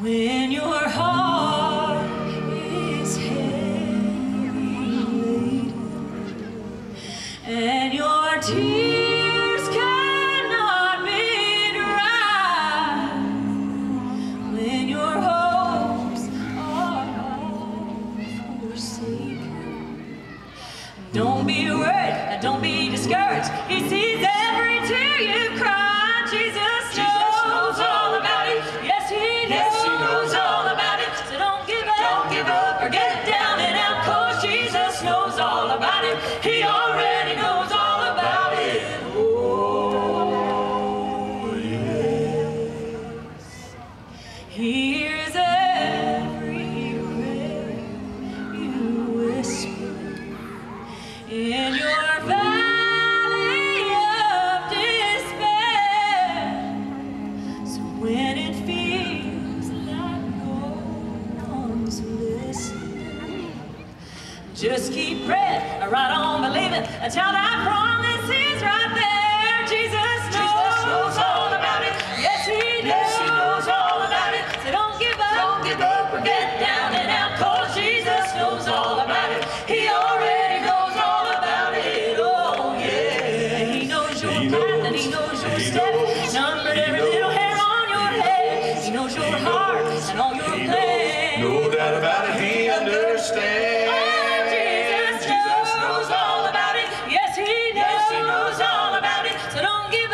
When your heart is heavy and your tears cannot be dry, when your hopes are forsaken, don't be worried, don't be discouraged. He sees every tear you cry. Jesus knows all about it. Yes, He knows all about it. So don't give up or get down and out, 'cause Jesus knows all about it. He already knows all about it. Oh, yes. He hears every prayer you whisper in your valley of despair. So when it feels like no one's listening, just keep praying, right on believing, until that promise is right there. Jesus knows all about it. Yes, He knows all about it. So don't give up or get down and out, 'cause Jesus knows all about it. He already knows all about it. Oh yeah. And He knows your path and He knows your step. Numbered every little hair on your head. He knows your heart and all your plans. No doubt about it, He understands. Jesus knows all about it. Yes, He knows all about it. So don't give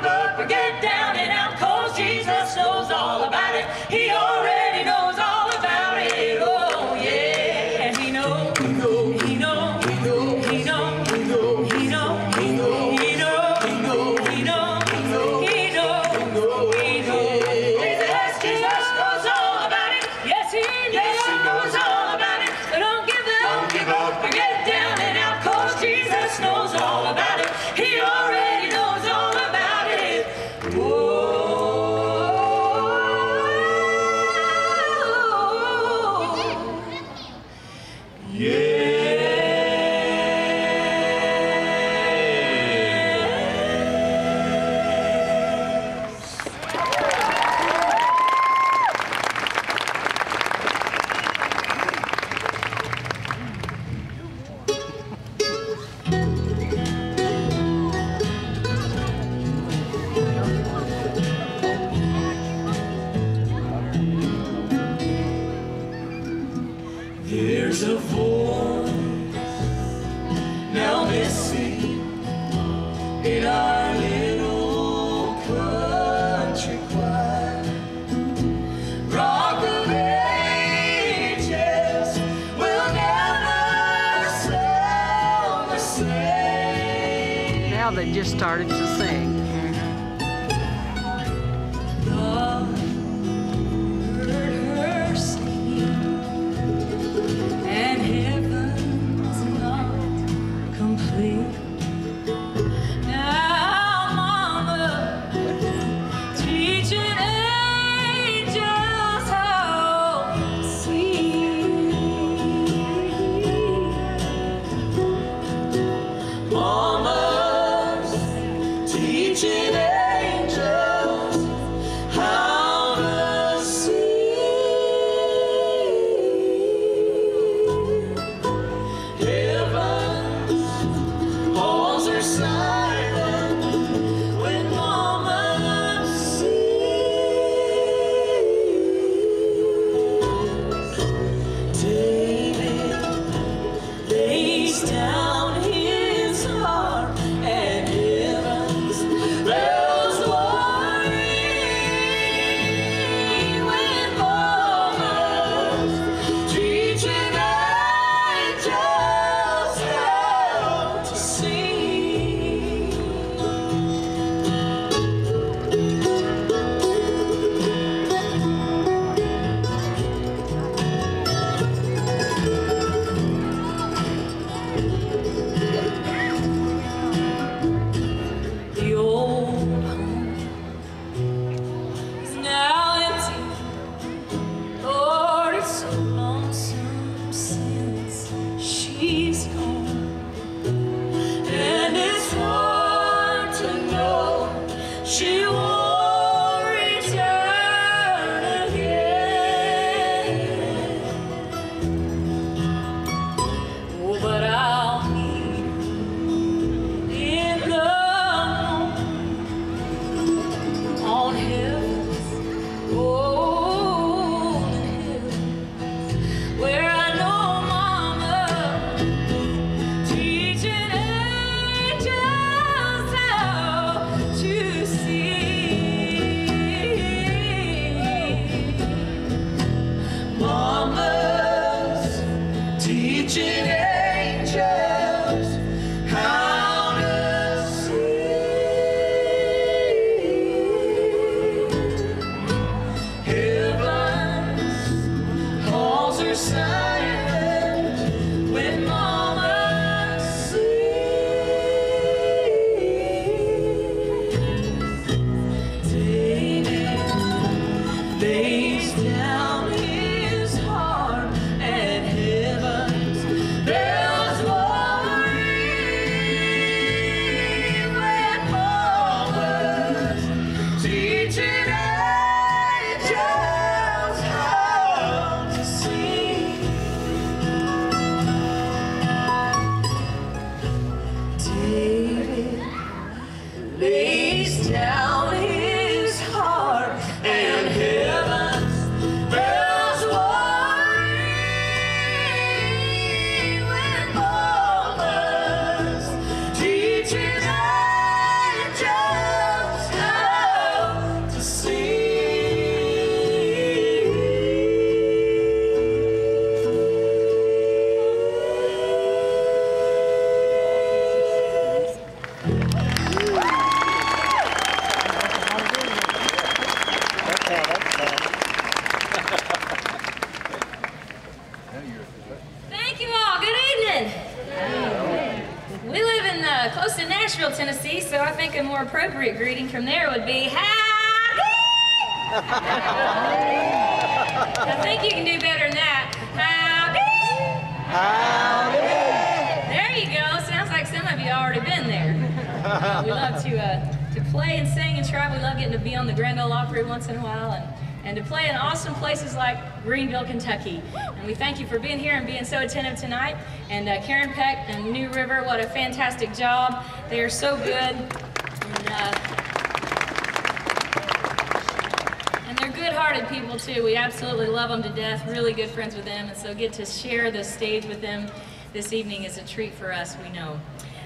up or get down and out, 'cause Jesus knows all about it. He already knows all about it. Oh yeah. And He knows. He knows. He knows. He knows. He knows. He knows. He knows. He knows. He knows. He knows. He knows. He knows. He knows. Jesus knows all about it. Yes, He knows all about it. So don't give up or get down and out, 'cause Jesus knows all about it. He already knows all about it. Whoa. There's a voice now missing in our little country choir. Rock of Ages will never sound the same. Now they've just started to sing. God heard her singing, and heaven's not complete. Now, Mama, teaching angels how to sing. Mama's teaching angels how to sing. Heaven's halls are silent when Mama sings. David lays down his harp and heaven's bells will ring when Mama's teaching angels how to sing. The old home is now empty. Lord, it's so lonesome since she's gone. And it's hard to know she won't return again. Oh, but I'll meet her in the morning on heaven's golden hill, where I know Mama teaching angels how to sing. Mama's teaching angels how to sing. Heaven's halls are silent when Mama sings. David lays down his harp and heaven's bells will ring when Mama's teaching angels how to sing. David lays down his harp and heaven's bells will ring when Mama's teaching angels how to Thank you all. Good evening. We live in close to Nashville, Tennessee, so I think a more appropriate greeting from there would be howdy. I think you can do better than that. Howdy. There you go. Sounds like some of you already been there. We love to play and sing and try. We love getting to be on the Grand Ole Opry once in a while and to play in awesome places like Greenville, Kentucky. And we thank you for being here and being so attentive tonight. And Karen Peck and New River, what a fantastic job. They are so good. And they're good-hearted Hearted people too. We absolutely love them to death, really good friends with them, and so get to share the stage with them this evening is a treat for us, we know.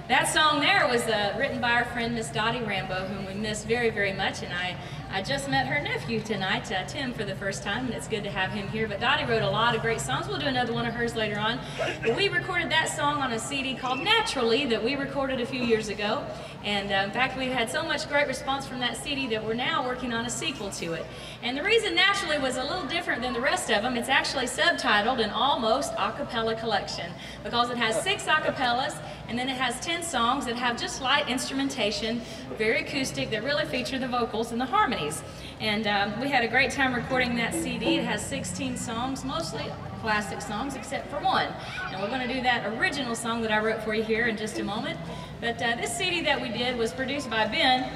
That song there was written by our friend Miss Dottie Rambo, whom we miss very, very much, and I just met her nephew tonight, Tim, for the first time, and it's good to have him here. But Dottie wrote a lot of great songs. We'll do another one of hers later on. But we recorded that song on a CD called Naturally that we recorded a few years ago. And in fact, we've had so much great response from that CD that we're now working on a sequel to it. And the reason Naturally was a little different than the rest of them, it's actually subtitled an almost a cappella collection, because it has 6 a cappellas, and then it has 10 songs that have just light instrumentation, very acoustic, that really feature the vocals and the harmonies. And we had a great time recording that CD. It has 16 songs, mostly classic songs, except for one. And we're going to do that original song that I wrote for you here in just a moment. But this CD that we did was produced by Ben,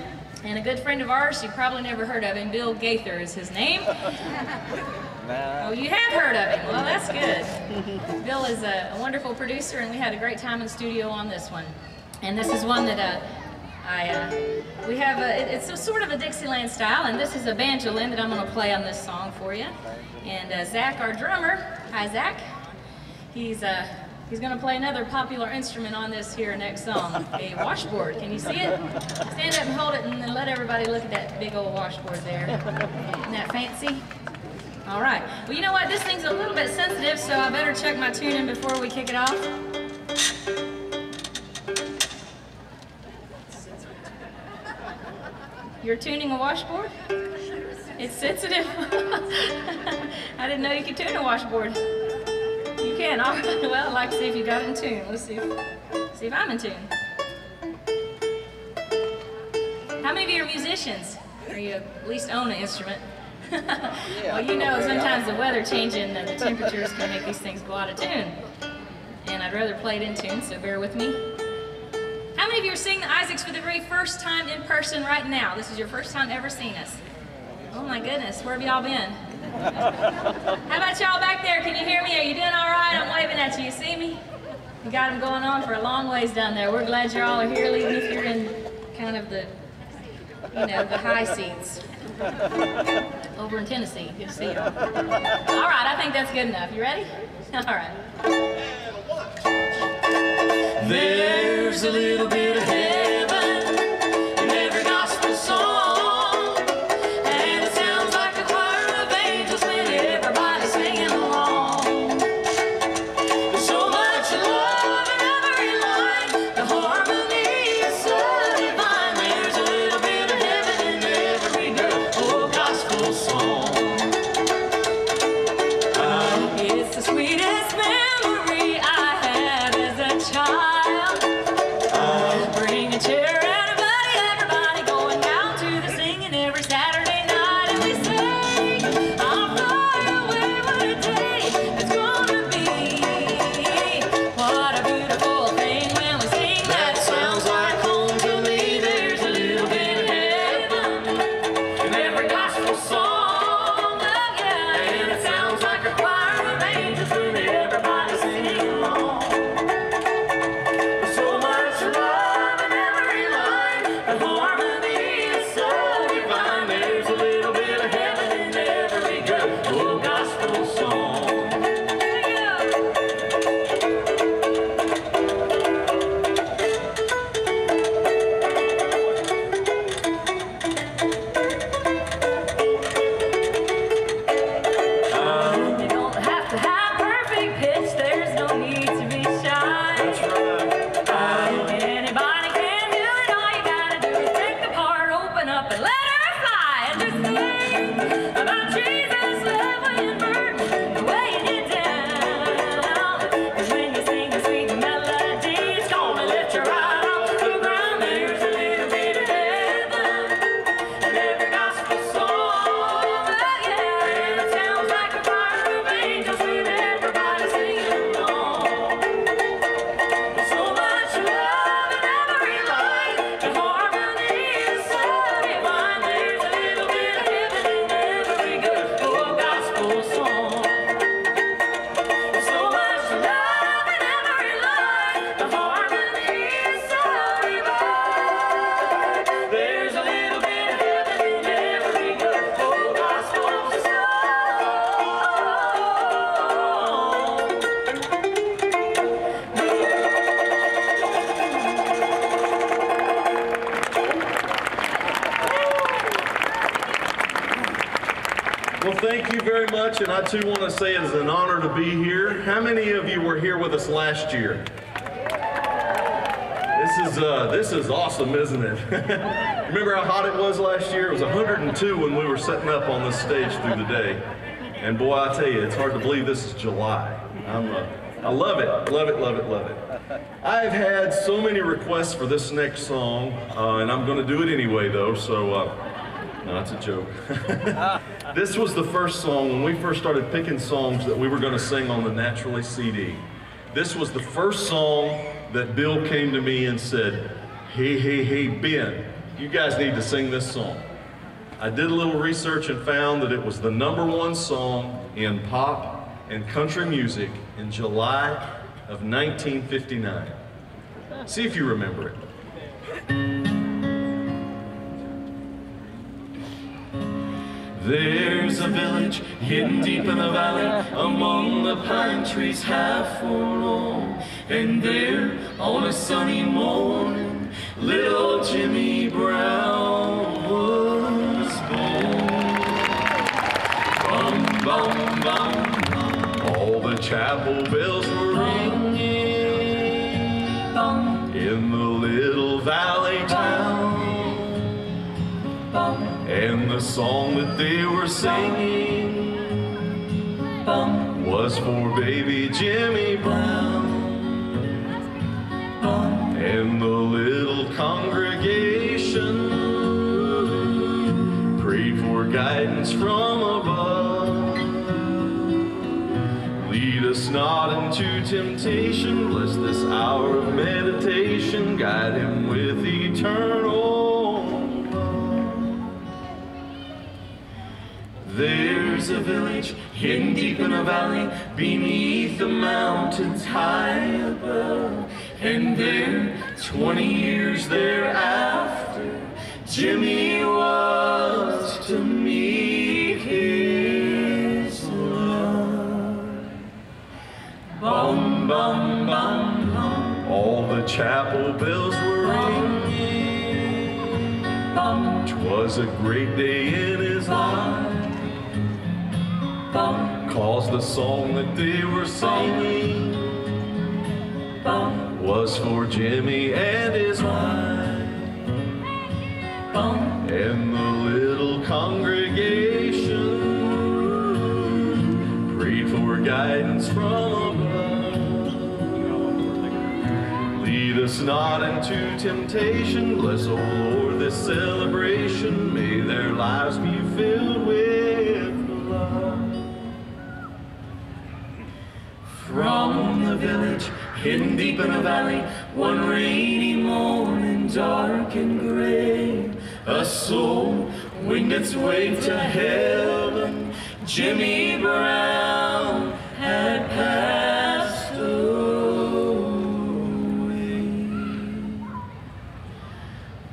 and a good friend of ours, you probably never heard of him, Bill Gaither is his name. Oh, you have heard of him. Well, that's good. Bill is a wonderful producer, and we had a great time in the studio on this one. And this is one that we have, it's a sort of a Dixieland style, and this is a banjolin that I'm going to play on this song for you. And Zach, our drummer, hi Zach, he's going to play another popular instrument on this here next song, a washboard. Can you see it? Stand up and hold it and then let everybody look at that big old washboard there. Isn't that fancy? All right. Well, you know what? This thing's a little bit sensitive, so I better check my tuning before we kick it off. You're tuning a washboard? It's sensitive. I didn't know you could tune a washboard. You can. All right. Well, I'd like to see if you got it in tune. Let's see if I'm in tune. How many of you are musicians? Or you at least own an instrument? Well, you know, sometimes the weather changing and the temperatures can make these things go out of tune. And I'd rather play it in tune, so bear with me. How many of you are seeing the Isaacs for the very first time in person right now? This is your first time ever seeing us. Oh my goodness, where have y'all been? How about y'all back there? Can you hear me? Are you doing all right? I'm waving at you. You see me? You got them going on for a long ways down there. We're glad you all are here, even if you're in kind of the, you know, the high seats. Over in Tennessee. Good to see y'all. All right, I think that's good enough. You ready? All right. There's a little bit of heaven in every gospel song, and it sounds like a choir of angels when everybody's singing along. There's so much love in every line, the harmony is so divine. There's a little bit of heaven in every good old gospel song. It's the sweetest memory I had as a child. thank you very much, and I too want to say it is an honor to be here. How many of you were here with us last year? This is awesome, isn't it? Remember how hot it was last year? It was 102 when we were setting up on this stage through the day. And boy, I tell you, it's hard to believe this is July. I love it, love it, love it, love it. I've had so many requests for this next song, and I'm going to do it anyway, though, so no, that's a joke. This was the first song when we first started picking songs that we were going to sing on the Naturally CD. This was the first song that Bill came to me and said, hey, Ben, you guys need to sing this song. I did a little research and found that it was the #1 song in pop and country music in July of 1959. See if you remember it. There's a village hidden deep in the valley, among the pine trees half forlorn. And there, on a sunny morning, little Jimmy Brown was born. Bum, bum, bum, bum. All the chapel bells were ringing in the little valley town. And the song that they were singing was for baby Jimmy Brown. And the little congregation prayed for guidance from above. Lead us not into temptation, bless this hour of meditation, guide him with eternal. There's a village hidden deep in a valley, beneath the mountains high above. And there, 20 years thereafter, Jimmy was to meet his love. Bum, bum, bum, bum. All the chapel bells were ringing. 'Twas a great day in his life. 'Cause the song that they were singing was for Jimmy and his wife. And the little congregation prayed for guidance from above. Lead us not into temptation, bless, O Lord, this celebration. May their lives be filled with love. From the village, hidden deep in a valley, one rainy morning, dark and gray, a soul winged its way to heaven. Jimmy Brown had passed away.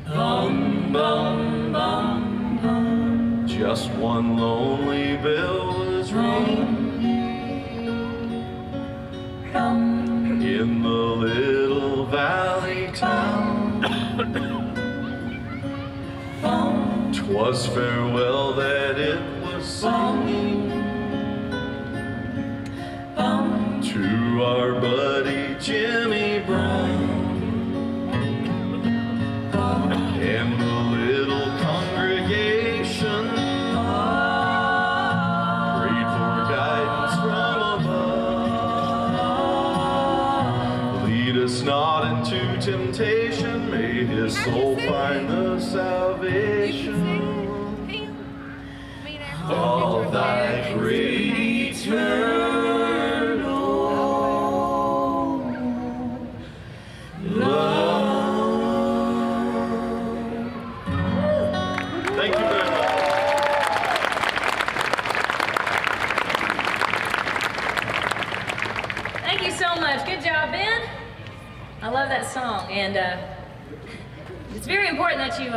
Bum, bum, bum, bum. Just one lonely bell was ringing in the little valley town. 'Twas farewell that it was singing to our buddy Jimmy Brown. And the little congregation prayed for guidance from above. Lead us not into temptation, may his soul find the salvation of thy great eternal love. Thank you very much. Thank you so much. Good job, Ben. I love that song, and it's very important that you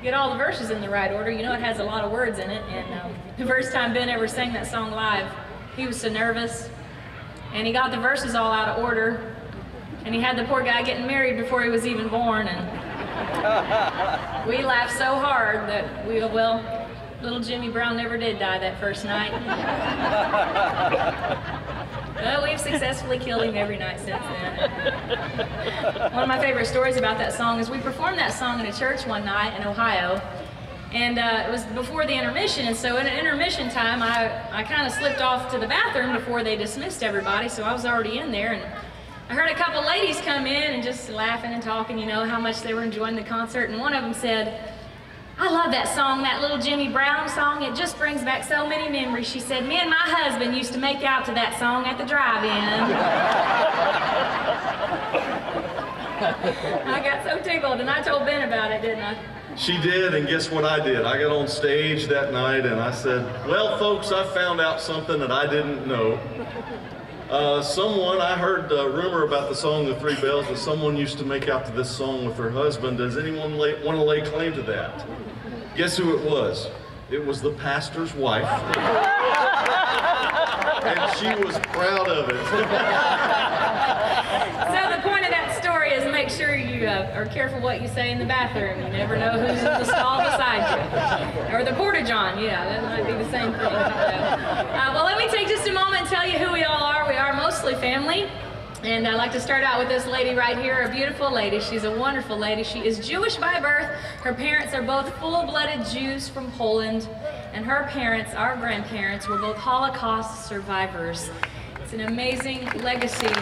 get all the verses in the right order. You know it has a lot of words in it, and the first time Ben ever sang that song live, he was so nervous, and he got the verses all out of order, and he had the poor guy getting married before he was even born, and we laughed so hard that little Jimmy Brown never did die that first night. Well, we've successfully killed him every night since then. One of my favorite stories about that song is we performed that song in a church one night in Ohio. And it was before the intermission, and so in intermission time, I kind of slipped off to the bathroom before they dismissed everybody, so I was already in there, and I heard a couple ladies come in and just laughing and talking, you know, how much they were enjoying the concert, and one of them said, "I love that song, that little Jimmy Brown song. It just brings back so many memories." She said, "Me and my husband used to make out to that song at the drive-in." I got so tickled, and I told Ben about it, didn't I? She did, and guess what I did? I got on stage that night and I said, "Well, folks, I found out something that I didn't know. I heard a rumor about the song The Three Bells, that someone used to make out to this song with her husband. Does anyone want to lay claim to that?" Guess who it was? It was the pastor's wife. And she was proud of it. So the point of that story is make sure you are careful what you say in the bathroom. You never know who's in the stall beside you. Or the porta-john, yeah, that might be the same thing. Well, let me take just a moment and tell you who we all are. We are mostly family. And I'd like to start out with this lady right here, a beautiful lady. She's a wonderful lady. She is Jewish by birth. Her parents are both full-blooded Jews from Poland. And her parents, our grandparents, were both Holocaust survivors. It's an amazing legacy.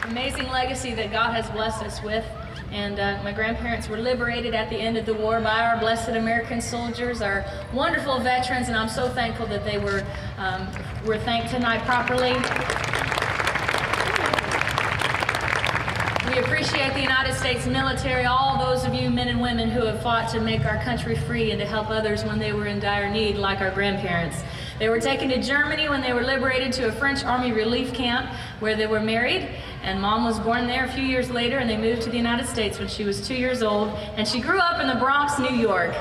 Amazing legacy that God has blessed us with. And my grandparents were liberated at the end of the war by our blessed American soldiers, our wonderful veterans, and I'm so thankful that they were thanked tonight properly. We appreciate the United States military, all those of you men and women who have fought to make our country free and to help others when they were in dire need, like our grandparents. They were taken to Germany when they were liberated to a French Army relief camp where they were married, and Mom was born there a few years later, and they moved to the United States when she was 2 years old, and she grew up in the Bronx, New York.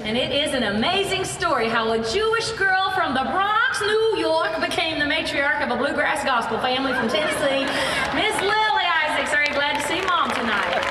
And it is an amazing story how a Jewish girl from the Bronx, New York became the matriarch of a bluegrass gospel family from Tennessee. Miss Lily Isaacs, are you glad to see Mom tonight?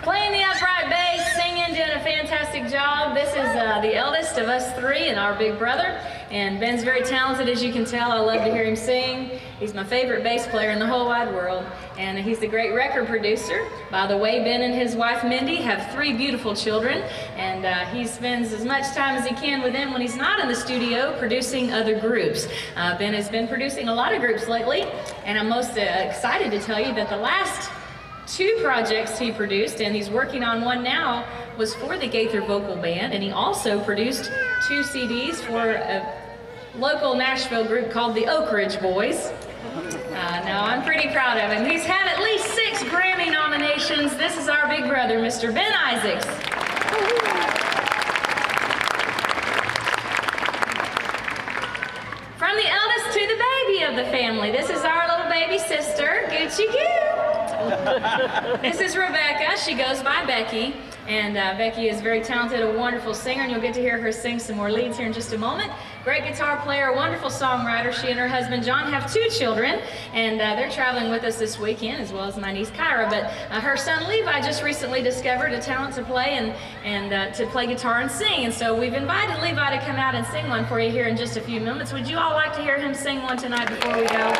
Playing the upright bass, singing, doing a fantastic job. This is the eldest of us three and our big brother. And Ben's very talented, as you can tell. I love to hear him sing. He's my favorite bass player in the whole wide world. And he's a great record producer. By the way, Ben and his wife Mindy have 3 beautiful children. And he spends as much time as he can with them when he's not in the studio producing other groups. Ben has been producing a lot of groups lately. And I'm most excited to tell you that the last 2 projects he produced, and he's working on one now, was for the Gaither Vocal Band, and he also produced 2 CDs for a local Nashville group called the Oak Ridge Boys. Now, I'm pretty proud of him. He's had at least 6 Grammy nominations. This is our big brother, Mr. Ben Isaacs. From the eldest to the baby of the family, this is our little baby sister, Gucci Goo. This is Rebecca. She goes by Becky. And Becky is very talented, a wonderful singer, and you'll get to hear her sing some more leads here in just a moment. Great guitar player, a wonderful songwriter. She and her husband John have 2 children, and they're traveling with us this weekend, as well as my niece Kyra. But her son Levi just recently discovered a talent to play and to play guitar and sing. And so we've invited Levi to come out and sing one for you here in just a few moments. Would you all like to hear him sing one tonight before we go?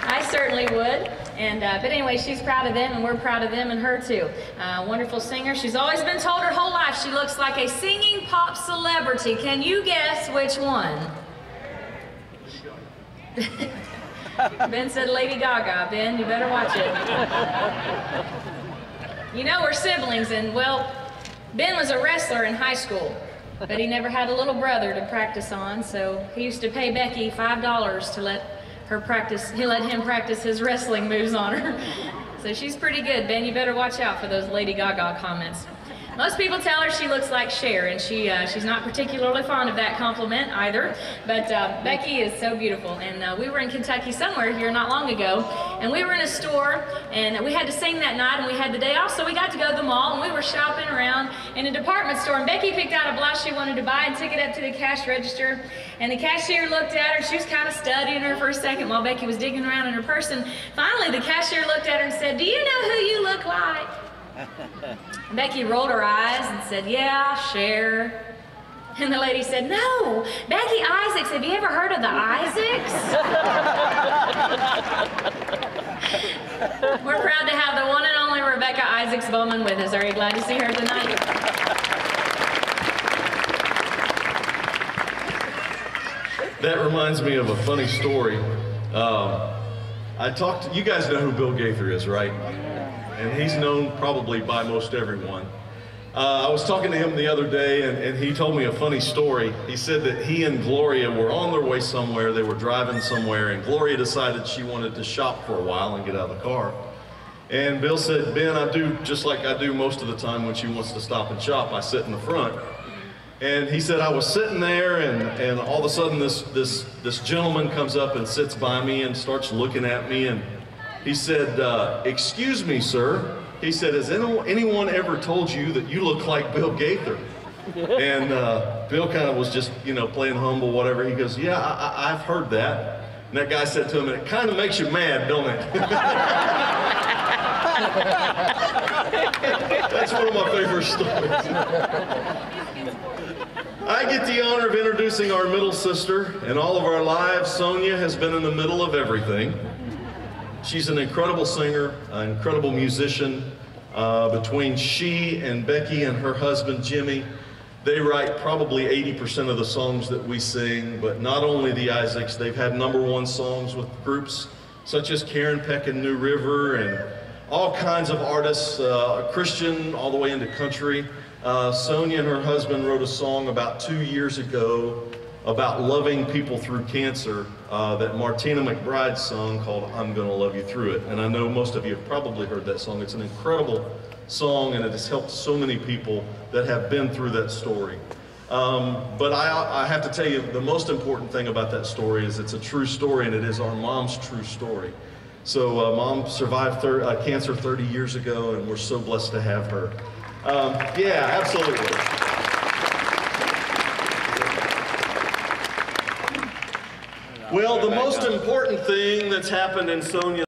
I certainly would. And but anyway, she's proud of them, and we're proud of them and her too. Wonderful singer. She's always been told her whole life she looks like a singing pop celebrity. Can you guess which one? Ben said Lady Gaga. Ben, you better watch it. You know we're siblings, and well, Ben was a wrestler in high school, but he never had a little brother to practice on, so he used to pay Becky $5 to let him practice his wrestling moves on her. So she's pretty good. Ben, you better watch out for those Lady Gaga comments. Most people tell her she looks like Cher, and she's not particularly fond of that compliment either. But Becky is so beautiful, and we were in Kentucky somewhere here not long ago, And we were in a store, and we had to sing that night, and we had the day off, so we got to go to the mall, and we were shopping around in a department store, and Becky picked out a blouse she wanted to buy and took it up to the cash register, and the cashier looked at her. She was kind of studying her for a second while Becky was digging around in her purse, and finally the cashier looked at her and said, "Do you know who you look like?" Becky rolled her eyes and said, "Yeah, Cher." And the lady said, "No, Becky Isaacs. Have you ever heard of the Isaacs?" We're proud to have the one and only Rebecca Isaacs Bowman with us. Are you glad to see her tonight? That reminds me of a funny story. You guys know who Bill Gaither is, right? And he's known probably by most everyone. I was talking to him the other day, and he told me a funny story. He said that he and Gloria were on their way somewhere. They were driving somewhere, and Gloria decided she wanted to shop for a while and get out of the car. And Bill said, "Ben, I do just like I do most of the time when she wants to stop and shop. I sit in the front." And he said, "I was sitting there, and all of a sudden this gentleman comes up and sits by me and starts looking at me, and he said, 'Excuse me, sir.' He said, 'Has anyone ever told you that you look like Bill Gaither?'" And Bill kind of was just, playing humble, whatever. He goes, "Yeah, I've heard that." And that guy said to him, "It kind of makes you mad, don't it?" That's one of my favorite stories. I get the honor of introducing our middle sister. In all of our lives, Sonia has been in the middle of everything. She's an incredible singer, an incredible musician. Between she and Becky and her husband, Jimmy, they write probably 80% of the songs that we sing. But not only the Isaacs, they've had #1 songs with groups such as Karen Peck and New River and all kinds of artists, Christian all the way into country. Sonia and her husband wrote a song about 2 years ago about loving people through cancer that Martina McBride sung called "I'm Gonna Love You Through It." And I know most of you have probably heard that song. It's an incredible song, and it has helped so many people that have been through that story. But I have to tell you, the most important thing about that story is it's a true story, and it is our mom's true story. So Mom survived cancer 30 years ago, and we're so blessed to have her. Yeah, absolutely. Well, the most important thing that's happened in Sonia's